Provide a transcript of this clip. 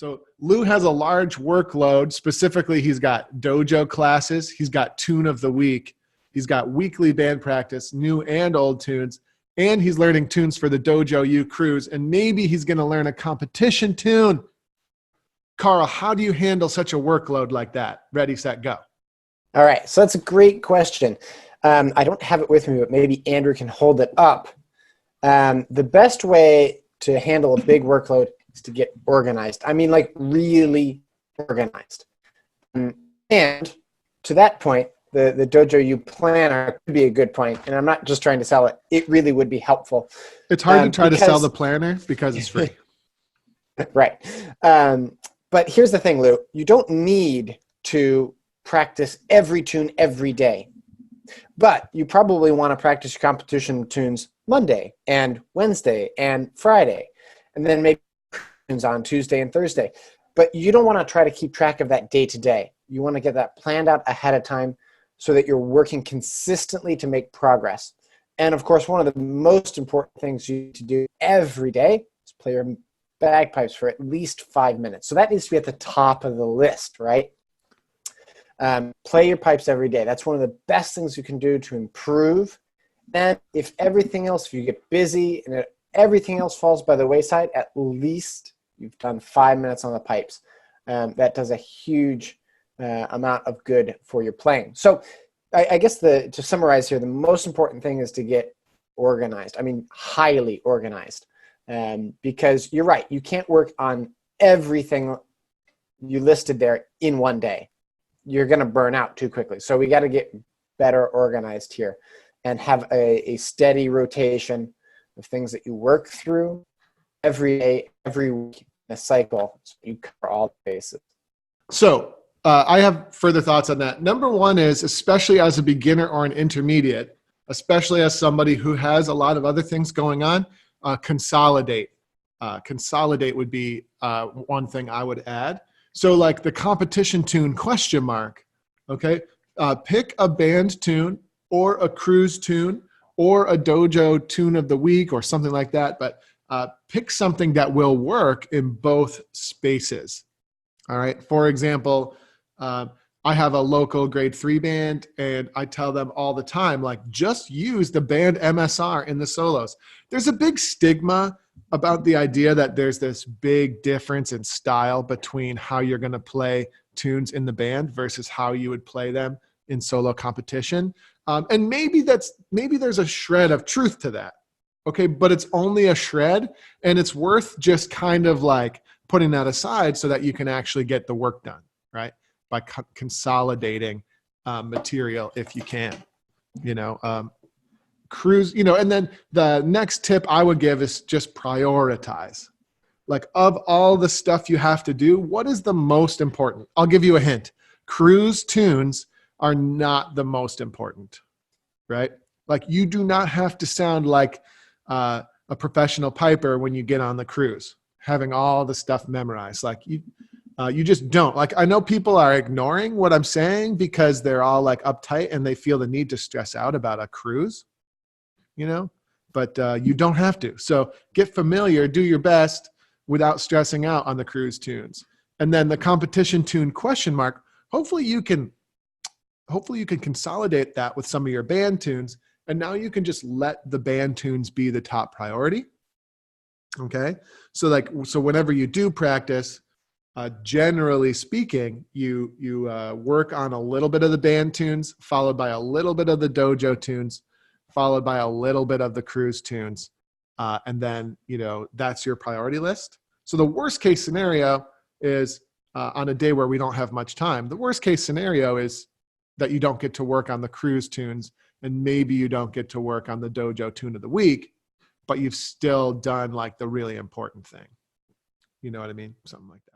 So Lou has a large workload. Specifically, he's got dojo classes. He's got tune of the week. He's got weekly band practice, new and old tunes. And he's learning tunes for the Dojo U cruise. And maybe he's going to learn a competition tune. Carl, how do you handle such a workload like that? Ready, set, go. All right. So that's a great question. I don't have it with me, but maybe Andrew can hold it up. The best way to handle a big workload is to get organized. I mean, like really organized. And to that point, the Dojo U planner could be a good point. And I'm not just trying to sell it. It really would be helpful. It's hard to try to sell the planner because it's free. Right. But here's the thing, Lou. You don't need to practice every tune every day. But you probably want to practice your competition tunes Monday and Wednesday and Friday. And then maybe tunes on Tuesday and Thursday. But you don't want to try to keep track of that day to day. You want to get that planned out ahead of time so that you're working consistently to make progress. And of course, one of the most important things you need to do every day is play your bagpipes for at least 5 minutes. So that needs to be at the top of the list, right? Play your pipes every day. That's one of the best things you can do to improve. And if everything else, if you get busy and everything else falls by the wayside, at least you've done 5 minutes on the pipes. That does a huge amount of good for your playing. So I guess to summarize here, the most important thing is to get organized. I mean, highly organized. Because you're right, you can't work on everything you listed there in one day. You're going to burn out too quickly. So we got to get better organized here and have a steady rotation of things that you work through every day, every week in a cycle, so you cover all the bases. So I have further thoughts on that. Number one is, especially as a beginner or an intermediate, especially as somebody who has a lot of other things going on, consolidate. Consolidate would be one thing I would add. So like the competition tune ? Okay, pick a band tune or a cruise tune or a dojo tune of the week or something like that, but pick something that will work in both spaces. All right. For example, I have a local grade 3 band, and I tell them all the time, like, just use the band MSR in the solos. There's a big stigma about the idea that there's this big difference in style between how you're going to play tunes in the band versus how you would play them in solo competition. And maybe there's a shred of truth to that. Okay. But it's only a shred, and it's worth just kind of like putting that aside so that you can actually get the work done, right? By consolidating material if you can, cruise, and then the next tip I would give is just prioritize. Like, of all the stuff you have to do, what is the most important? I'll give you a hint. Cruise tunes are not the most important, right? Like, you do not have to sound like a professional piper when you get on the cruise, having all the stuff memorized. Like, you just don't. Like, I know people are ignoring what I'm saying because they're all like uptight and they feel the need to stress out about a cruise, but you don't have to. So get familiar, do your best without stressing out on the cruise tunes. And then the competition tune ? Hopefully you can consolidate that with some of your band tunes. And now you can just let the band tunes be the top priority. Okay. So whenever you do practice, generally speaking, you work on a little bit of the band tunes, followed by a little bit of the dojo tunes, followed by a little bit of the cruise tunes. And then, that's your priority list. So the worst case scenario is on a day where we don't have much time. The worst case scenario is that you don't get to work on the cruise tunes, and maybe you don't get to work on the dojo tune of the week, but you've still done like the really important thing. You know what I mean? Something like that.